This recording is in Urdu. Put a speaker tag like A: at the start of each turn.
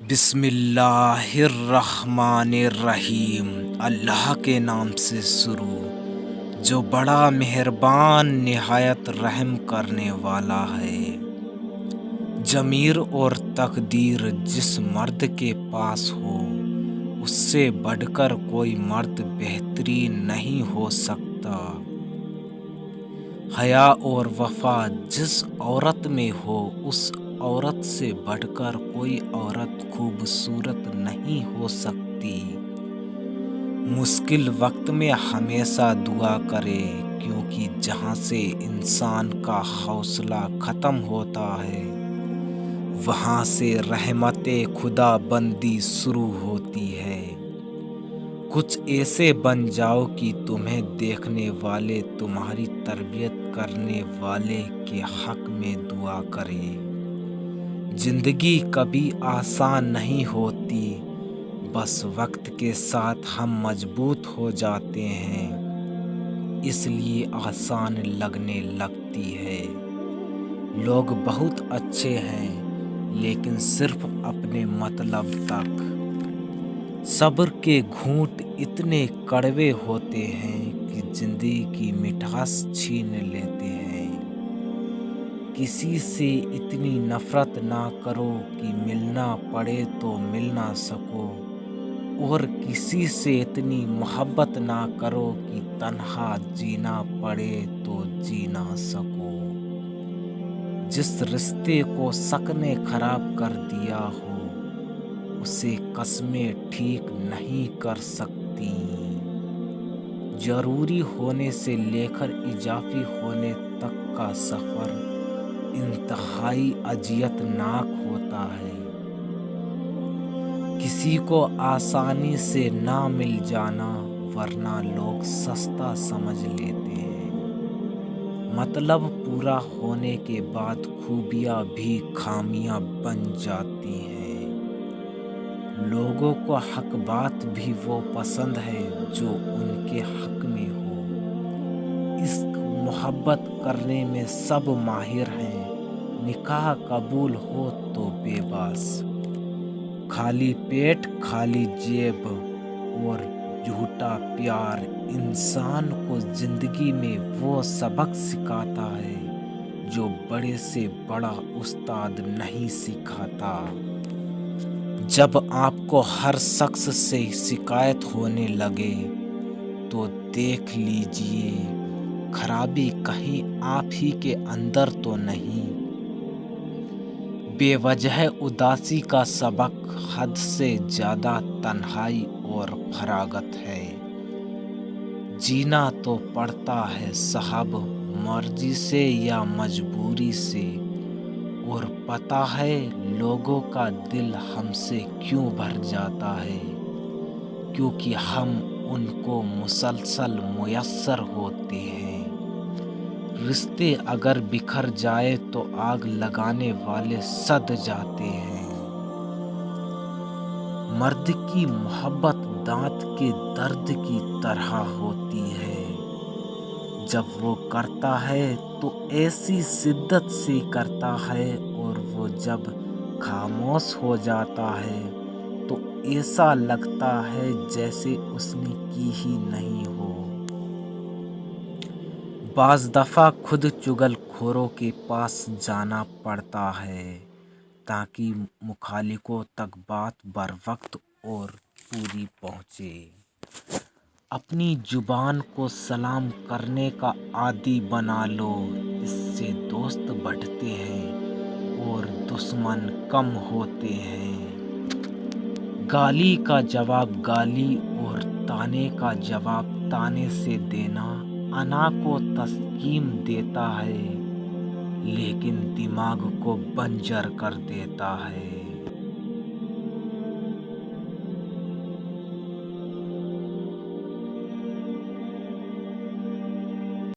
A: بسم اللہ الرحمن الرحیم۔ اللہ کے نام سے شروع جو بڑا مہربان نہایت رحم کرنے والا ہے۔ ضمیر اور تقدیر جس مرد کے پاس ہو اس سے بڑھ کر کوئی مرد بہترین نہیں ہو سکتا۔ حیا اور وفا جس عورت میں ہو اس عورت سے بڑھ کر کوئی عورت خوبصورت نہیں ہو سکتی۔ مشکل وقت میں ہمیشہ دعا کرے کیونکہ جہاں سے انسان کا حوصلہ ختم ہوتا ہے وہاں سے رحمت خدا بندی شروع ہوتی ہے۔ کچھ ایسے بن جاؤ کہ تمہیں دیکھنے والے تمہاری تربیت کرنے والے کے حق میں دعا کریں۔ زندگی کبھی آسان نہیں ہوتی، بس وقت کے ساتھ ہم مضبوط ہو جاتے ہیں، اس لیے آسان لگنے لگتی ہے۔ لوگ بہت اچھے ہیں لیکن صرف اپنے مطلب تک۔ صبر کے گھونٹ اتنے کڑوے ہوتے ہیں کہ زندگی کی مٹھاس چھین لیتے ہیں۔ کسی سے اتنی نفرت نہ کرو کہ ملنا پڑے تو مل نہ سکو، اور کسی سے اتنی محبت نہ کرو کہ تنہا جینا پڑے تو جی نہ سکو۔ جس رشتے کو شک نے خراب کر دیا ہو اسے قسمیں ٹھیک نہیں کر سکتی۔ ضروری ہونے سے لے کر اضافی ہونے تک کا سفر انتہائی اذیت ناک ہوتا ہے۔ کسی کو آسانی سے نہ مل جانا ورنہ لوگ سستا سمجھ لیتے ہیں۔ مطلب پورا ہونے کے بعد خوبیاں بھی خامیاں بن جاتی ہیں۔ لوگوں کو حق بات بھی وہ پسند ہے جو ان کے حق میں ہو۔ عشق محبت کرنے میں سب ماہر ہیں، نکاح قبول ہو تو بے بس۔ خالی پیٹ خالی جیب اور جھوٹا پیار انسان کو زندگی میں وہ سبق سکھاتا ہے جو بڑے سے بڑا استاد نہیں سکھاتا۔ جب آپ کو ہر شخص سے شکایت ہونے لگے تو دیکھ لیجئے خرابی کہیں آپ ہی کے اندر تو نہیں۔ بے وجہ اداسی کا سبق حد سے زیادہ تنہائی اور فراغت ہے۔ جینا تو پڑتا ہے صاحب مرضی سے یا مجبوری سے، اور پتہ ہے لوگوں کا دل ہم سے کیوں بھر جاتا ہے، کیونکہ ہم ان کو مسلسل میسر ہوتے ہیں۔ رشتے اگر بکھر جائے تو آگ لگانے والے سد جاتے ہیں۔ مرد کی محبت دانت کے درد کی طرح ہوتی ہے، جب وہ کرتا ہے تو ایسی شدت سے کرتا ہے اور وہ جب خاموش ہو جاتا ہے تو ایسا لگتا ہے جیسے اس نے کی ہی نہیں ہو۔ بعض دفعہ خود چغل خوروں کے پاس جانا پڑتا ہے تاکہ مخالفوں تک بات بروقت اور پوری پہنچے۔ اپنی زبان کو سلام کرنے کا عادی بنا لو، اس سے دوست بڑھتے ہیں اور دشمن کم ہوتے ہیں۔ گالی کا جواب گالی اور طعنے کا جواب طعنے سے دینا انا کو تسکین دیتا ہے لیکن دماغ کو بنجر کر دیتا ہے۔